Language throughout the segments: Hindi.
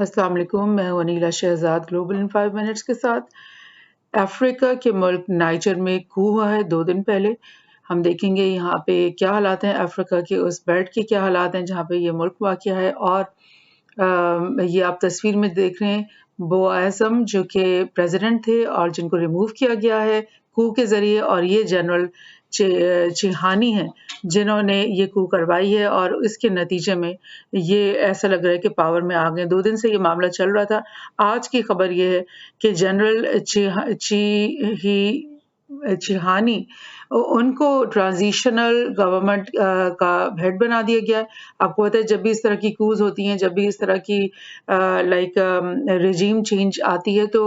अस्सलाम वालेकुम, मैं हूँ अनीला शहज़ाद ग्लोबल इन 5 मिनट्स के साथ। अफ्रीका के मुल्क नाइजर में कू हुआ है 2 दिन पहले। हम देखेंगे यहाँ पे क्या हालात हैं, अफ्रीका के उस बेल्ट के क्या हालात हैं जहाँ पे ये मुल्क वाक़या है। और ये आप तस्वीर में देख रहे हैं बोआज़म जो कि प्रेज़िडेंट थे और जिनको रिमूव किया गया है कू के ज़रिए, और ये जनरल चिहानी हैं जिन्होंने ये कू करवाई है और इसके नतीजे में ये ऐसा लग रहा है कि पावर में आ गए। 2 दिन से ये मामला चल रहा था। आज की खबर ये है कि जनरल चिहानी उनको ट्रांजिशनल गवर्नमेंट का हेड बना दिया गया है। आपको पता है जब भी इस तरह की कूज़ होती हैं, जब भी इस तरह की रेजिम चेंज आती है तो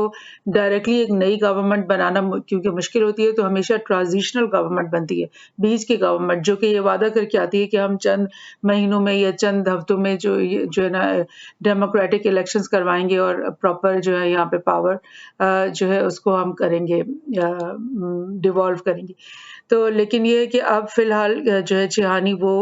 डायरेक्टली एक नई गवर्नमेंट बनाना क्योंकि मुश्किल होती है, तो हमेशा ट्रांजिशनल गवर्नमेंट बनती है, बीच की गवर्नमेंट जो कि ये वादा करके आती है कि हम चंद महीनों में या चंद हफ्तों में जो है ना डेमोक्रेटिक इलेक्शंस करवाएंगे और प्रॉपर जो है यहाँ पे पावर जो है उसको हम करेंगे, डिवॉल्व करेंगे। तो लेकिन ये है कि अब फ़िलहाल जो है चिहानी वो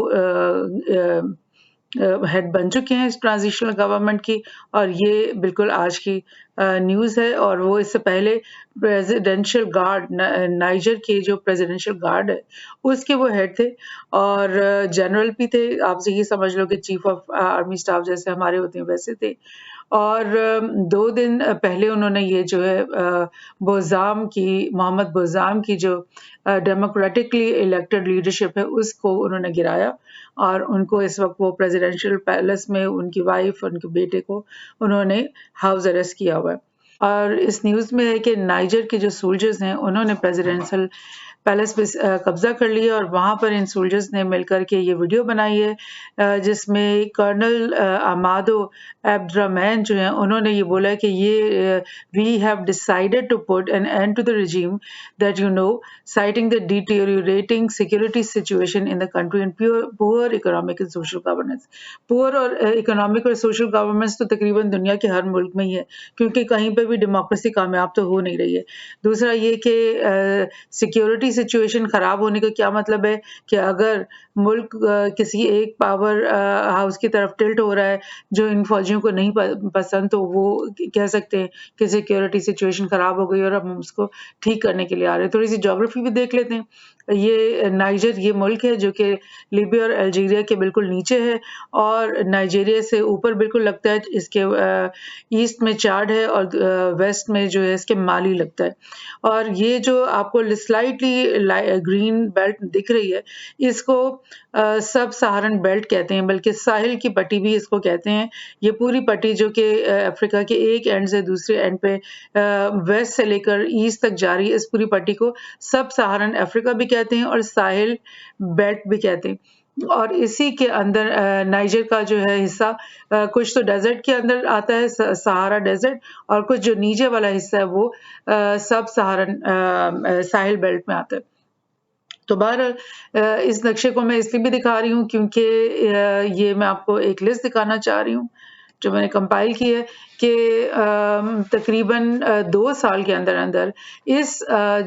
हेड बन चुके हैं इस ट्रांजिशनल गवर्नमेंट की, और ये बिल्कुल आज की न्यूज़ है। और वो इससे पहले प्रेसिडेंशियल गार्ड नाइजर के जो प्रेसिडेंशियल गार्ड है उसके वो हेड थे और जनरल भी थे। आप ये समझ लो कि चीफ ऑफ आर्मी स्टाफ जैसे हमारे होते हैं वैसे थे। और 2 दिन पहले उन्होंने ये जो है मोहम्मद बोज़ाम की जो डेमोक्रेटिकली इलेक्टेड लीडरशिप है उसको उन्होंने गिराया, और उनको इस वक़्त वो प्रेसिडेंशियल पैलेस में उनकी वाइफ़, उनके बेटे को उन्होंने हाउस अरेस्ट किया हुआ है। और इस न्यूज़ में है कि नाइजर के जो सोल्जर्स हैं उन्होंने प्रेसिडेंशियल पैलेस पे कब्जा कर लिया और वहाँ पर इन सोल्जर्स ने मिलकर के ये वीडियो बनाई है जिसमें कर्नल अमादो अब्दुर्रहमान जो हैं उन्होंने ये बोला है कि ये we have decided to put an end to the regime that citing the deteriorating security situation in the country and poor economic and social governance। Poor और इकोनॉमिक और सोशल गवर्नेंस तो तकरीबन दुनिया के हर मुल्क में ही है, क्योंकि कहीं पे भी डेमोक्रेसी कामयाब तो हो नहीं रही है। दूसरा ये कि सिक्योरिटी सिचुएशन ख़राब होने का क्या मतलब है कि अगर मुल्क किसी एक पावर हाउस की तरफ टिल्ट हो रहा है जो इन फौजियों को नहीं पसंद, तो वो कह सकते हैं कि सिक्योरिटी सिचुएशन ख़राब हो गई और अब हम उसको ठीक करने के लिए आ रहे हैं। थोड़ी-सी ज्योग्राफी भी देख लेते हैं। ये नाइजर ये मुल्क है जो कि लीबिया और अल्जीरिया के बिल्कुल नीचे है और नाइजीरिया से ऊपर बिल्कुल लगता है। इसके ईस्ट में चाड है और वेस्ट में जो है इसके माली लगता है। और ये जो आपको स्लाइटली ग्रीन बेल्ट दिख रही है इसको सब सहारन बेल्ट कहते हैं, बल्कि साहिल की पट्टी भी इसको कहते हैं। ये पूरी पट्टी जो कि अफ्रीका के एक एंड से दूसरे एंड पे वेस्ट से लेकर ईस्ट तक जा रही है, इस पूरी पट्टी को सब सहारन अफ्रीका भी कहते हैं और साहिल बेल्ट भी कहते हैं। और इसी के अंदर नाइजर का जो है हिस्सा कुछ तो डेजर्ट के अंदर आता है, सहारा डेजर्ट, और कुछ जो नीचे वाला हिस्सा है वो सब सहारन साहिल बेल्ट में आता है। तो बहरहाल इस नक्शे को मैं इसलिए भी दिखा रही हूँ क्योंकि ये मैं आपको एक लिस्ट दिखाना चाह रही हूँ जो मैंने कंपाइल की है कि तकरीबन 2 साल के अंदर-अंदर इस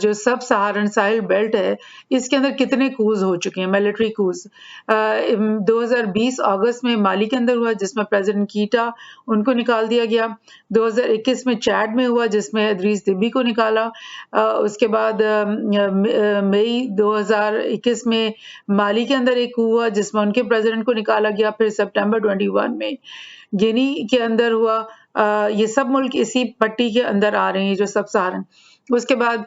जो सब सहारन साहिल बेल्ट है, इसके अंदर कितने कूज़ हो चुके हैं, मिलिट्री कूज़। 2020 अगस्त में माली के अंदर हुआ जिसमें प्रेज़िडेंट कीटा उनको निकाल दिया गया। 2021 में चैड में हुआ जिसमें इदरीस देबी को निकाला। उसके बाद मई 2021 में माली के अंदर एक coup हुआ जिसमें उनके प्रेज़िडेंट को निकाला गया। फिर सितंबर 21 में गिनी के अंदर हुआ। ये सब मुल्क इसी पट्टी के अंदर आ रहे हैं जो सब सहारन। उसके बाद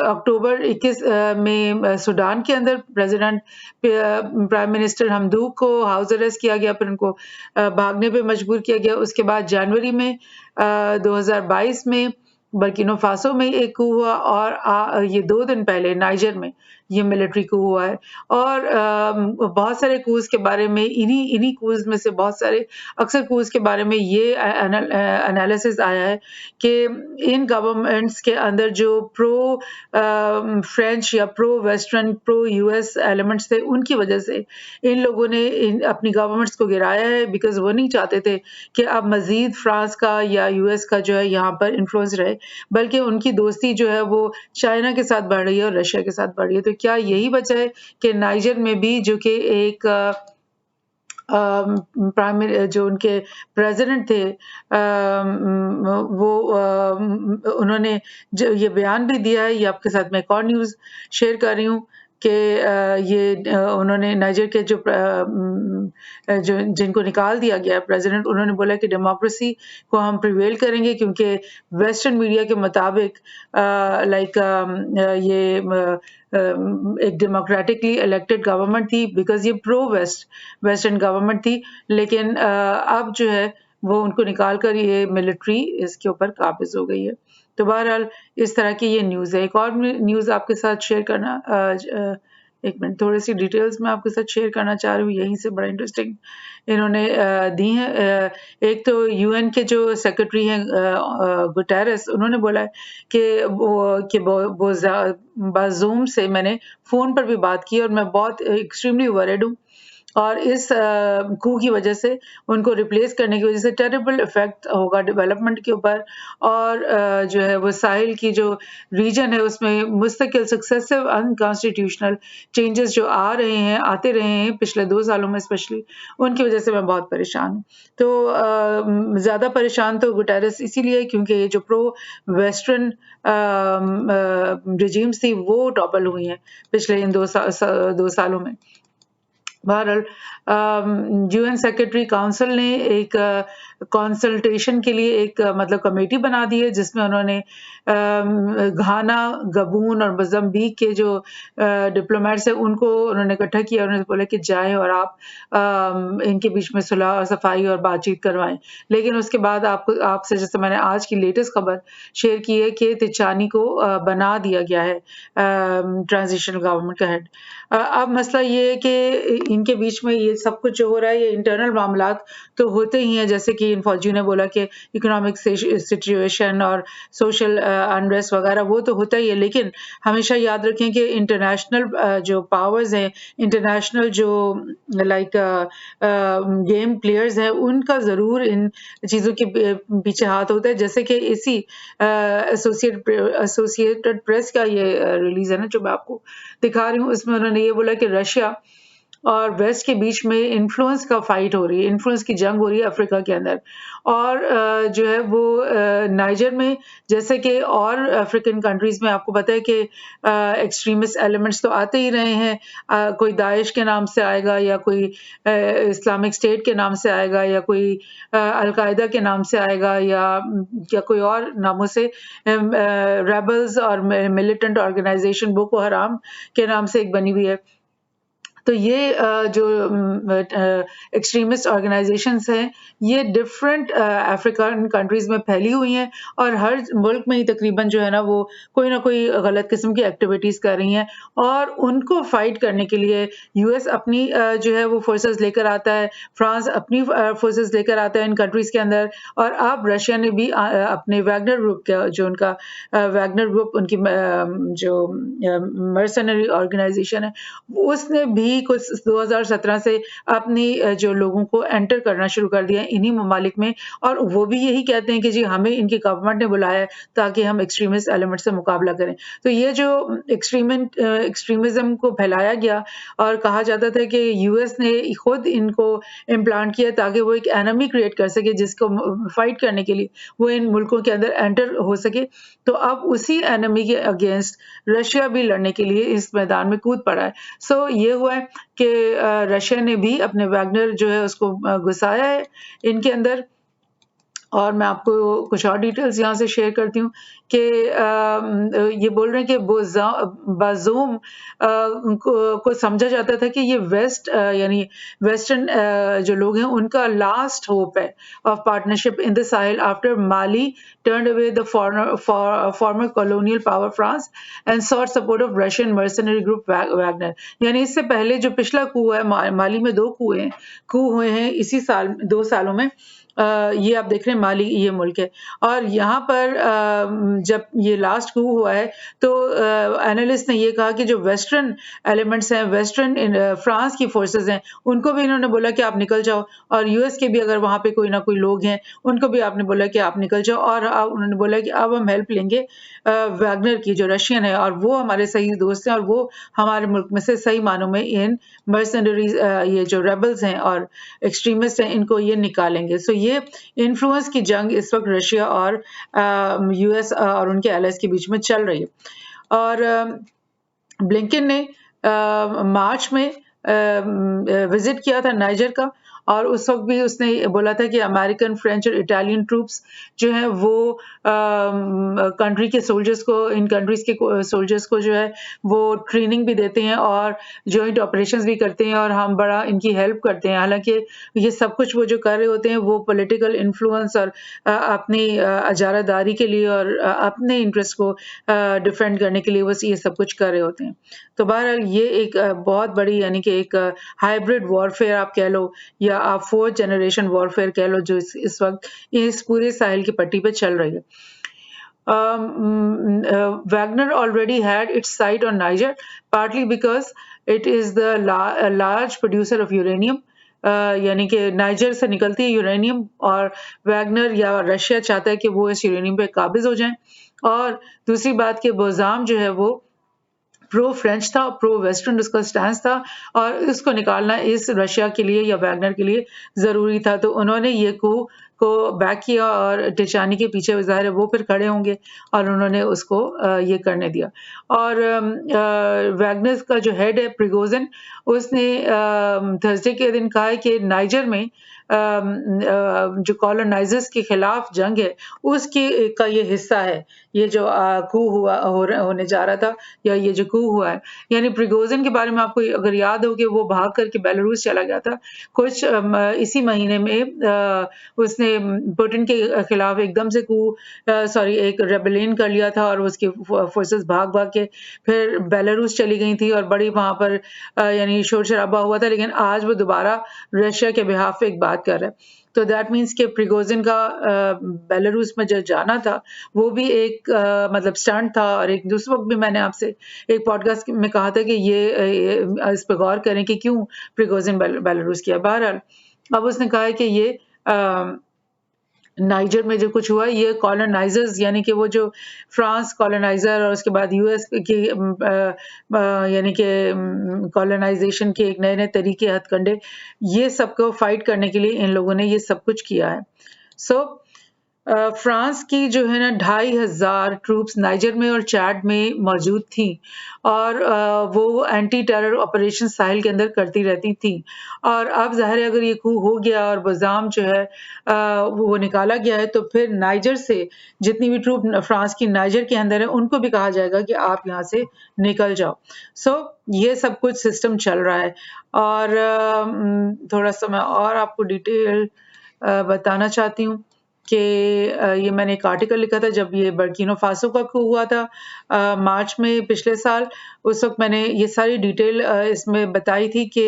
अक्टूबर 21 में सूडान के अंदर प्रेसिडेंट प्राइम मिनिस्टर हमदूक को हाउस अरेस्ट किया गया, फिर उनको भागने पे मजबूर किया गया। उसके बाद जनवरी में 2022 में बर्किनो फासो में एक coup हुआ और ये 2 दिन पहले नाइजर में ये मिलिट्री coup हुआ है। और बहुत सारे coups के बारे में इन्हीं coups में से बहुत सारे अक्सर coups के बारे में ये एनालिसिस आया है कि इन गवर्नमेंट्स के अंदर जो प्रो फ्रेंच या pro western pro US elements थे उनकी वजह से इन लोगों ने अपनी गवर्नमेंट्स को गिराया है, बिकॉज वो नहीं चाहते थे कि अब मजीद फ्रांस का या यूएस का जो है यहाँ पर इन्फ्लुएंस रहे, बल्कि उनकी दोस्ती जो है वो चाइना के साथ बढ़ रही है और रशिया के साथ बढ़ रही है। तो क्या यही वजह है कि नाइजर में भी जो कि एक प्राइमरी जो उनके प्रेसिडेंट थे, वो उन्होंने जो ये बयान भी दिया है। ये आपके साथ मैं एक और न्यूज़ शेयर कर रही हूँ कि उन्होंने नाइजर के जो जिनको निकाल दिया गया है प्रेसिडेंट, उन्होंने बोला कि डेमोक्रेसी को हम प्रिवेल करेंगे, क्योंकि वेस्टर्न मीडिया के मुताबिक एक डेमोक्रेटिकली इलेक्टेड गवर्नमेंट थी, बिकॉज ये प्रो वेस्टर्न गवर्नमेंट थी। लेकिन अब जो है वो उनको निकाल कर ये मिलिट्री इसके ऊपर काबिज हो गई है। तो बहरहाल इस तरह की ये न्यूज़ है। एक और न्यूज़ आपके साथ शेयर करना, एक मिनट, थोड़ी सी डिटेल्स मैं आपके साथ शेयर करना चाह रही हूँ, यहीं से बड़ा इंटरेस्टिंग इन्होंने दी है। एक तो यूएन के जो सेक्रेटरी हैं गुटेरेस, उन्होंने बोला है कि बाजूम से मैंने फ़ोन पर भी बात की और मैं बहुत एक्सट्रीमली वरिड हूँ, और इस कू की वजह से, उनको रिप्लेस करने की वजह से टेरिबल इफेक्ट होगा डेवलपमेंट के ऊपर, और जो है वो साहिल की जो रीजन है उसमें मुस्तकिल सक्सेसिव अनकॉन्स्टिट्यूशनल चेंजेस जो आते रहे हैं पिछले 2 सालों में स्पेशली, उनकी वजह से मैं बहुत परेशान हूँ। तो ज़्यादा परेशान तो गुटेरेस इसीलिए क्योंकि ये जो प्रो वेस्टर्न रिजीम्स थी वो टॉपल हुई हैं पिछले इन 2 सालों में। बहरहाल यूएन सेक्रेटरी काउंसिल ने एक कंसल्टेशन के लिए एक मतलब कमेटी बना दी है, जिसमें उन्होंने घाना, गबून और मोज़म्बिक के जो डिप्लोमेट्स हैं उनको उन्होंने इकट्ठा किया। उन्होंने बोला कि जाएं और आप इनके बीच में सुलह और सफाई और बातचीत करवाएं। लेकिन उसके बाद आपसे जैसे मैंने आज की लेटेस्ट खबर शेयर की है कि तिचानी को बना दिया गया है ट्रांजिशनल गवर्नमेंट का हेड। अब मसला ये है कि इनके बीच में ये सब कुछ जो हो रहा है, ये इंटरनल मामलात तो होते ही हैं, जैसे कि इन फौजी ने बोला कि इकोनॉमिक सिचुएशन और सोशल अनरेस्ट वगैरह वो तो होता ही है। लेकिन हमेशा याद रखें कि इंटरनेशनल जो पावर्स हैं, इंटरनेशनल जो गेम प्लेयर्स हैं, उनका ज़रूर इन चीज़ों के पीछे हाथ होता है। जैसे कि इसी एसोसिएटेड प्रेस का ये रिलीज है ना, जो मैं आपको दिखा रही हूँ, इसमें उन्होंने ये बोला कि रशिया और वेस्ट के बीच में इन्फ्लुएंस का फाइट हो रही है, इन्फ्लुएंस की जंग हो रही है अफ्रीका के अंदर। और जो है वो नाइजर में, जैसे कि और अफ्रीकन कंट्रीज में आपको पता है कि एक्सट्रीमिस्ट एलिमेंट्स तो आते ही रहे हैं। कोई दाइश के नाम से आएगा, या कोई इस्लामिक स्टेट के नाम से आएगा, या कोई अलकायदा के नाम से आएगा, या कोई और नामों से रेबल्स और मिलिटेंट ऑर्गेनाइजेशन बोको हराम के नाम से एक बनी हुई है। तो ये जो एक्सट्रीमिस्ट ऑर्गेनाइजेशंस हैं, ये डिफरेंट अफ्रीकन कंट्रीज में फैली हुई हैं, और हर मुल्क में ही तकरीबन जो है ना वो कोई ना कोई गलत किस्म की एक्टिविटीज कर रही हैं। और उनको फाइट करने के लिए यूएस अपनी जो है वो फोर्सेस लेकर आता है, फ्रांस अपनी फोर्सेस लेकर आता है इन कंट्रीज के अंदर, और अब रशिया ने भी अपने वैगनर ग्रुप का जो उनका वैगनर ग्रुप, उनकी जो मर्सनरी ऑर्गेनाइजेशन है, उसने भी कुछ 2017 से अपनी जो लोगों को एंटर करना शुरू कर दिया इन्हीं ममालिक में, और वो भी यही कहते हैं कि जी हमें इनकी गवर्नमेंट ने बुलाया है ताकि हम एक्सट्रीमिस्ट एलिमेंट से मुकाबला करें। तो ये जो एक्सट्रीमिज्म को फैलाया गया और कहा जाता था कि यूएस ने खुद इनको इम्प्लांट किया ताकि वो एक एनिमी क्रिएट कर सके, जिसको फाइट करने के लिए वो इन मुल्कों के अंदर एंटर हो सके। तो अब उसी एनिमी के अगेंस्ट रशिया भी लड़ने के लिए इस मैदान में कूद पड़ा है। सो ये हुआ है कि रशिया ने भी अपने वैगनर जो है उसको घुसाया है इनके अंदर। और मैं आपको कुछ और डिटेल्स यहाँ से शेयर करती हूँ कि ये बोल रहे हैं कि बाजूम को समझा जाता था कि ये वेस्ट यानी वेस्टर्न जो लोग हैं उनका लास्ट होप है of partnership in the Sahil after Mali turned away the former colonial power France and sought support of Russian mercenary group Wagner। यानी इससे पहले जो पिछला कू है, माली में 2 कू हुए हैं इसी साल 2 सालों में, ये आप देख रहे हैं माली ये मुल्क है और यहाँ पर जब ये लास्ट coup हुआ है तो एनालिस्ट ने ये कहा कि जो वेस्टर्न एलिमेंट्स हैं, वेस्टर्न फ्रांस की फोर्सेस हैं, उनको भी इन्होंने बोला कि आप निकल जाओ और यूएस के भी अगर वहाँ पे कोई ना कोई लोग हैं, उनको भी आपने बोला कि आप निकल जाओ और उन्होंने बोला कि अब हम हेल्प लेंगे वैगनर की जो रशियन है और वो हमारे सही दोस्त हैं और वो हमारे मुल्क में से सही मानों में इन मर्सनरीज ये जो रेबल्स हैं और एक्सट्रीमिस्ट हैं इनको ये निकालेंगे। सो ये इन्फ्लुएंस की जंग इस वक्त रशिया और यूएस और उनके एलाइज के बीच में चल रही है और ब्लिंकन ने मार्च में विजिट किया था नाइजर का और उस वक्त भी उसने बोला था कि अमेरिकन, फ्रेंच और इटालियन ट्रूप्स जो हैं वो कंट्री के सोल्जर्स को, इन कंट्रीज के सोल्जर्स को जो है वो ट्रेनिंग भी देते हैं और जॉइंट ऑपरेशंस भी करते हैं और हम बड़ा इनकी हेल्प करते हैं। हालांकि ये सब कुछ वो जो कर रहे होते हैं वो पॉलिटिकल इन्फ्लुएंस और अपनी अजारादारी के लिए और अपने इंटरेस्ट को डिफेंड करने के लिए बस ये सब कुछ कर रहे होते हैं। तो बहरहाल ये एक बहुत बड़ी यानी कि एक हाइब्रिड वॉरफेयर आप कह लो या आप फोर्थ जनरेशन वॉरफेयर कह लो जो इस वक्त इस पूरे साहिल की पट्टी पे चल रही है। Wagner already had its sight on Niger, partly because it is the large producer of uranium. यानी कि नाइजर से निकलती है यूरेनियम और वैगनर या रशिया चाहता है कि वो इस यूरेनियम पे काबिज हो जाएं और दूसरी बात कि बोजाम जो है वो प्रो फ्रेंच था, प्रो वेस्टर्न उसका स्टैंस था और इसको निकालना इस रशिया के लिए या वैगनर के लिए ज़रूरी था। तो उन्होंने ये coup को बैक किया और टिचानी के पीछे ज़ाहिर है वो फिर खड़े होंगे और उन्होंने उसको ये करने दिया। और वैगनर का जो हेड है प्रिगोजिन, उसने थर्सडे के दिन कहा है कि नाइजर में जो कॉलोनाइजर्स के खिलाफ जंग है उसकी का ये हिस्सा है, ये जो coup होने जा रहा था या ये जो coup हुआ है। यानी प्रिगोजिन के बारे में आपको अगर याद हो कि वो भाग करके बेलारूस चला गया था कुछ इसी महीने में उसने पुतिन के खिलाफ एकदम से एक रेबेलियन कर लिया था और उसकी फोर्सेस भाग के फिर बेलारूस चली गई थी और बड़ी वहां पर यानी शोर शराबा हुआ था, लेकिन आज वो दोबारा रशिया के बिहाफ पे एक बात कर रहा है। तो दैट मीन्स कि प्रिगोजिन का बेलारूस में जो जाना था वो भी एक मतलब स्टंट था और एक दूसरे वक्त भी मैंने आपसे एक पॉडकास्ट में कहा था कि ये इस पर गौर करें कि क्यों प्रिगोजिन बेलारूस किया। बहरहाल अब उसने कहा है कि ये नाइजर में जो कुछ हुआ ये कॉलोनाइजर्स यानी कि वो जो फ्रांस कॉलोनाइजर और उसके बाद यूएस की यानी कि कॉलोनाइजेशन के एक नए नए तरीके हथकंडे ये सबको फाइट करने के लिए इन लोगों ने ये सब कुछ किया है। सो फ्रांस की जो है ना 2500 ट्रूप्स नाइजर में और चैड में मौजूद थी और वो एंटी टेरर ऑपरेशन साहिल के अंदर करती रहती थी और अब ज़ाहिर है अगर ये coup हो गया और बोजाम जो है वो निकाला गया है तो फिर नाइजर से जितनी भी ट्रूप फ्रांस की नाइजर के अंदर है उनको भी कहा जाएगा कि आप यहाँ से निकल जाओ। सो ये सब कुछ सिस्टम चल रहा है और थोड़ा सा मैं और आपको डिटेल बताना चाहती हूँ कि ये मैंने एक आर्टिकल लिखा था जब ये बर्किनो फासो का coup हुआ था मार्च में पिछले साल। उस वक्त मैंने ये सारी डिटेल इसमें बताई थी कि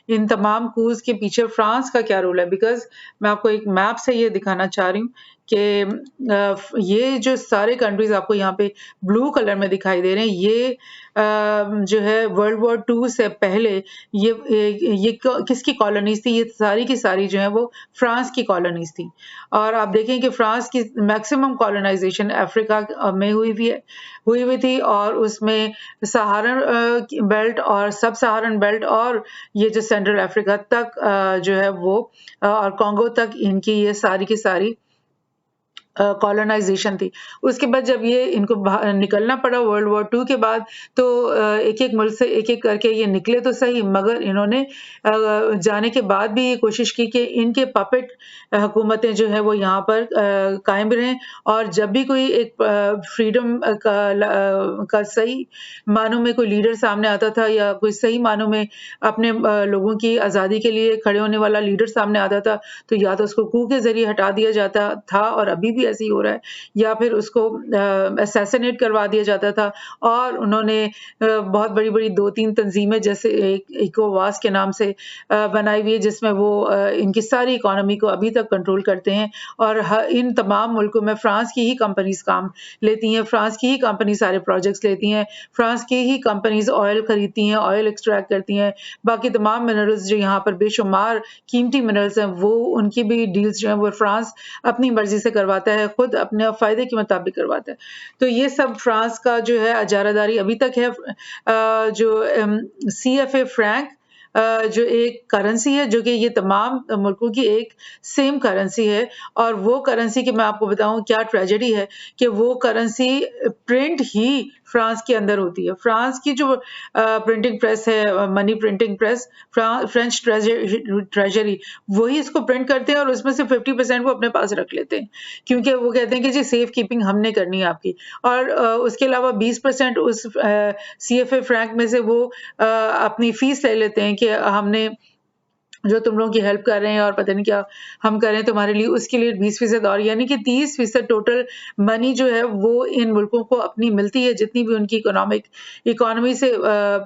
इन तमाम coups के पीछे फ्रांस का क्या रोल है। बिकॉज मैं आपको एक मैप से ये दिखाना चाह रही हूँ कि ये जो सारे कंट्रीज आपको यहाँ पे ब्लू कलर में दिखाई दे रहे हैं ये जो है वर्ल्ड वॉर 2 से पहले ये किसकी कॉलोनीज थी, ये सारी की सारी जो है वो फ्रांस की कॉलोनीज थी। और आप देखें कि फ्रांस की मैक्सिमम कॉलोनाइजेशन अफ्रीका में हुई थी और उसमें सहारन बेल्ट और सब सहारन बेल्ट और ये जो सेंट्रल अफ्रीका तक जो है वो और कॉन्गो तक इनकी ये सारी की सारी कॉलोनाइजेशन थी। उसके बाद जब ये इनको निकलना पड़ा वर्ल्ड वॉर 2 के बाद तो एक एक मुल्क से एक एक करके ये निकले तो सही मगर इन्होंने जाने के बाद भी ये कोशिश की कि इनके पपेट हुकूमतें जो है वो यहाँ पर कायम रहें और जब भी कोई एक फ्रीडम का सही मानों में कोई लीडर सामने आता था या कोई सही मानों में अपने लोगों की आज़ादी के लिए खड़े होने वाला लीडर सामने आता था तो या तो उसको coup के जरिए हटा दिया जाता था और अभी भी भी ऐसे ही हो रहा है, या फिर उसको असैसिनेट करवा दिया जाता था। और उन्होंने बहुत बड़ी-बड़ी 2-3 तंजीमें जैसे एक इकोवास के नाम से बनाई हुई है, जिसमें वो इनकी सारी इकोनॉमी को अभी तक कंट्रोल करते हैं। और इन तमाम मुल्कों में फ्रांस की ही कंपनीज़ काम लेती हैं, फ्रांस की ही कंपनी सारे प्रोजेक्ट्स लेती हैं, फ्रांस की ही कंपनीज़ ऑयल खरीदती हैं, ऑयल एक्सट्रैक्ट करती हैं, बाकी तमाम मिनरल्स जो यहाँ पर बेशुमार कीमती मिनरल्स हैं, वो उनकी भी डील्स जो हैं वो फ्रांस अपनी मर्ज़ी से करवाता है, खुद अपने फ़ायदे के मुताबिक करवाता है। तो ये सब फ्रांस का जो है इजारादारी अभी तक है। जो सीएफए फ्रैंक जो एक करेंसी है, जो कि ये तमाम मुल्कों की एक सेम करेंसी है। और वो करेंसी की मैं आपको बताऊँ क्या ट्रेजेडी है कि वो करेंसी प्रिंट ही फ्रांस के अंदर होती है। फ्रांस की जो प्रिंटिंग प्रेस है, money printing press, French treasury वही इसको प्रिंट करते हैं और उसमें से 50% वो अपने पास रख लेते हैं, क्योंकि वो कहते हैं कि जी सेफ कीपिंग हमने करनी है आपकी। और उसके अलावा 20% उस सीएफए फ्रैंक में से वो अपनी फीस ले लेते हैं कि हमने जो तुम लोगों की हेल्प कर रहे हैं और पता नहीं क्या हम कर रहे हैं तुम्हारे लिए, उसके लिए 20% और, यानी कि 30% टोटल मनी जो है वो इन मुल्कों को अपनी मिलती है। जितनी भी उनकी इकोनॉमी से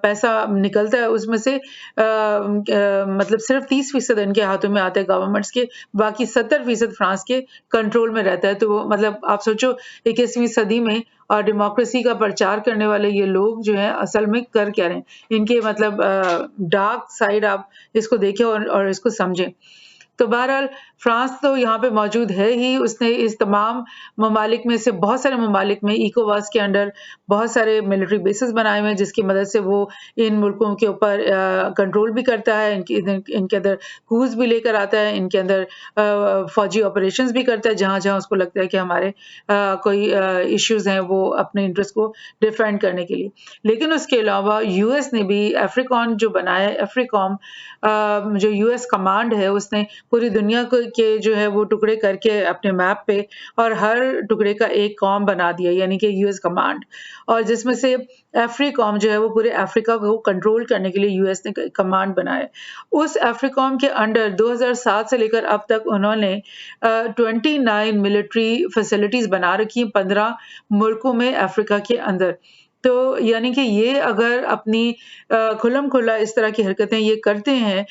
पैसा निकलता है उसमें से मतलब सिर्फ 30% इनके हाथों में आता है गवर्नमेंट्स के, बाकी 70% फ्रांस के कंट्रोल में रहता है। तो वो मतलब आप सोचो 21वीं सदी में और डेमोक्रेसी का प्रचार करने वाले ये लोग जो हैं असल में कर क्या रहे हैं, इनके मतलब डार्क साइड आप इसको देखें और इसको समझें। तो बहरहाल फ्रांस तो यहाँ पे मौजूद है ही, उसने इस तमाम ममालिक में से बहुत सारे ममालिक में इकोवास के अंडर बहुत सारे मिलिट्री बेसेस बनाए हुए हैं, जिसकी मदद से वो इन मुल्कों के ऊपर कंट्रोल भी करता है, इनके अंदर कूज भी लेकर आता है, इनके अंदर फौजी ऑपरेशंस भी करता है जहाँ जहाँ उसको लगता है कि हमारे कोई इश्यूज हैं वो अपने इंटरेस्ट को डिफेंड करने के लिए। लेकिन उसके अलावा यूएस ने भी अफ्रीकॉन जो बनाया है, अफ्रीकॉम जो यूएस कमांड है, उसने पूरी दुनिया के जो है वो टुकड़े करके अपने मैप पे और हर टुकड़े का एक कॉम बना दिया, यानी कि यूएस कमांड। और जिसमें से अफ्रीकॉम जो है वो पूरे अफ्रीका को कंट्रोल करने के लिए यूएस ने कमांड बनाया। उस अफ्रीकॉम के अंडर 2007 से लेकर अब तक उन्होंने 29 मिलिट्री फैसिलिटीज बना रखी हैं 15 मुल्कों में अफ्रीका के अंदर। तो यानी कि ये अगर अपनी खुल्लम खुल्ला इस तरह की हरकतें ये करते हैं,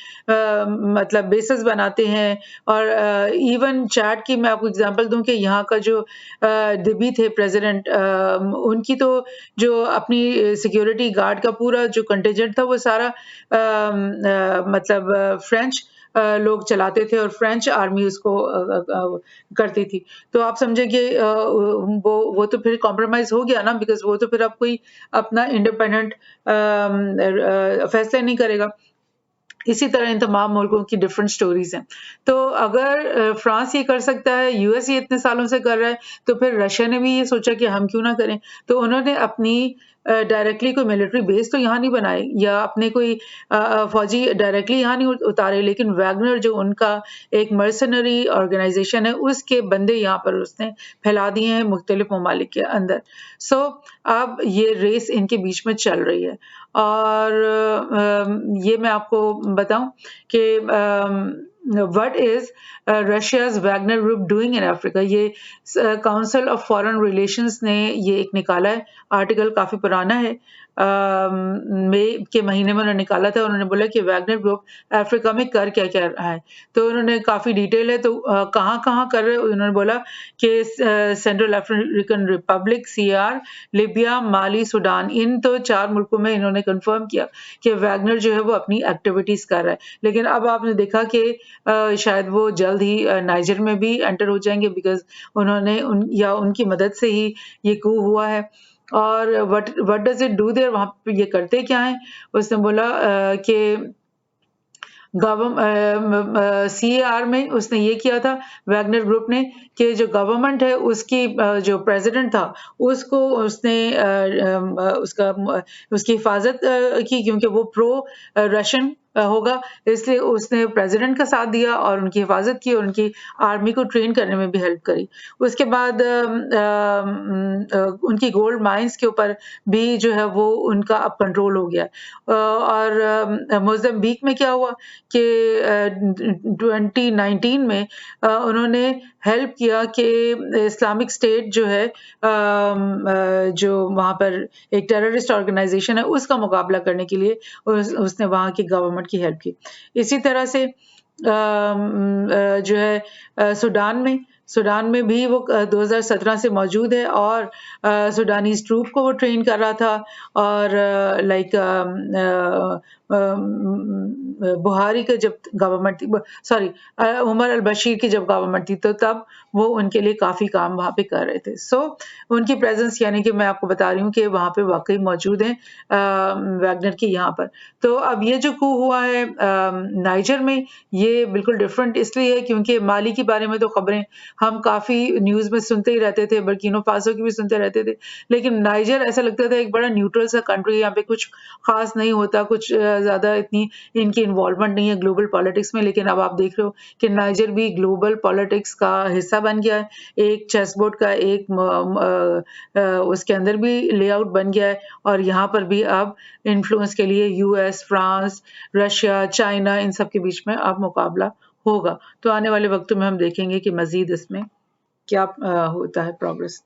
मतलब बेसिस बनाते हैं। और इवन चैट की मैं आपको एग्जांपल दूं कि यहाँ का जो दिबी थे प्रेसिडेंट, उनकी तो जो अपनी सिक्योरिटी गार्ड का पूरा जो कंटिजेंट था वो सारा मतलब फ्रेंच लोग चलाते थे और फ्रेंच आर्मी उसको करती थी। तो आप समझे कि वो तो फिर कॉम्प्रोमाइज हो गया ना, बिकॉज वो तो फिर अब कोई अपना इंडिपेंडेंट फैसला नहीं करेगा। इसी तरह इन तमाम मुल्कों की डिफरेंट स्टोरीज हैं। तो अगर फ्रांस ये कर सकता है, यूएस ये इतने सालों से कर रहा है, तो फिर रशिया ने भी ये सोचा कि हम क्यों ना करें। तो उन्होंने अपनी डायरेक्टली कोई मिलिट्री बेस तो यहाँ नहीं बनाए या अपने कोई फौजी डायरेक्टली यहाँ नहीं उतारे, लेकिन वैगनर जो उनका एक मर्सनरी ऑर्गेनाइजेशन है, उसके बंदे यहाँ पर उसने फैला दिए हैं मुख्तलिफ ममालिक के अंदर। सो अब ये रेस इनके बीच में चल रही है। और ये मैं आपको बताऊं कि what is Russia's Wagner group doing in Africa. ये काउंसिल ऑफ फॉरेन रिलेशंस ने ये एक निकाला है, आर्टिकल काफी पुराना है, मई के महीने में उन्होंने निकाला था। उन्होंने बोला कि वैगनर ग्रुप अफ्रीका में कर क्या क्या रहा है, तो उन्होंने काफी डिटेल है। तो कहाँ कहाँ कर रहे, उन्होंने बोला कि central African republic CR, Libya, Mali, Sudan, इन तो 4 मुल्कों में इन्होंने कंफर्म किया कि वैगनर जो है वो अपनी एक्टिविटीज कर रहा है। लेकिन अब आपने देखा कि शायद वो जल्द ही नाइजर में भी एंटर हो जाएंगे, बिकॉज उन्होंने उनकी मदद से ही ये कू हुआ है। और what does it do their, वहां पे ये करते क्या है। उसने बोला कि सीएआर में उसने ये किया था वैगनर ग्रुप ने कि जो गवर्नमेंट है उसकी जो प्रेसिडेंट था उसको उसने उसकी हिफाजत की, क्योंकि वो प्रो रशियन होगा, इसलिए उसने प्रेसिडेंट का साथ दिया और उनकी हिफाज़त की और उनकी आर्मी को ट्रेन करने में भी हेल्प करी। उसके बाद उनकी गोल्ड माइन्स के ऊपर भी जो है वो उनका अब कंट्रोल हो गया। और मोज़ाम्बिक में क्या हुआ कि 2019 में उन्होंने हेल्प किया कि इस्लामिक स्टेट जो है जो वहाँ पर एक टेररिस्ट ऑर्गेनाइज़ेशन है उसका मुकाबला करने के लिए उसने वहाँ की गवर्नमेंट की हेल्प की। इसी तरह से जो है सूडान में भी वो 2017 से मौजूद है और सूडानीज़ ट्रूप को वो ट्रेन कर रहा था और लाइक बुहारी का जब गवर्नमेंट थी सॉरी उमर अल-बशीर की जब गवर्नमेंट थी तो तब वो उनके लिए काफ़ी काम वहाँ पे कर रहे थे। सो उनकी प्रेज़ेंस यानी कि मैं आपको बता रही हूँ कि वहाँ पे वाक़ई मौजूद हैं वैगनर की यहाँ पर। तो अब ये जो कू हुआ है नाइजर में ये बिल्कुल डिफरेंट इसलिए है क्योंकि माली के बारे में तो खबरें हम काफ़ी न्यूज़ में सुनते ही रहते थे, बुर्किना फासो की भी सुनते रहते थे। लेकिन नाइजर ऐसा लगता था एक बड़ा न्यूट्रल सा कंट्री यहाँ पे कुछ ख़ास नहीं होता, कुछ ज़्यादा इतनी इनकी इन्वॉल्वमेंट नहीं है ग्लोबल पॉलिटिक्स में। लेकिन अब आप देख रहे हो कि नाइजर भी ग्लोबल पॉलिटिक्स का हिस्सा बन गया है। एक चेस बोर्ड का एक उसके अंदर भी लेआउट बन गया है और यहाँ पर भी अब इन्फ्लुएंस के लिए US, France, Russia, China in सब के बीच में अब मुकाबला होगा। तो आने वाले वक़्तों में हम देखेंगे कि मज़ीद इसमें क्या होता है प्रोग्रेस।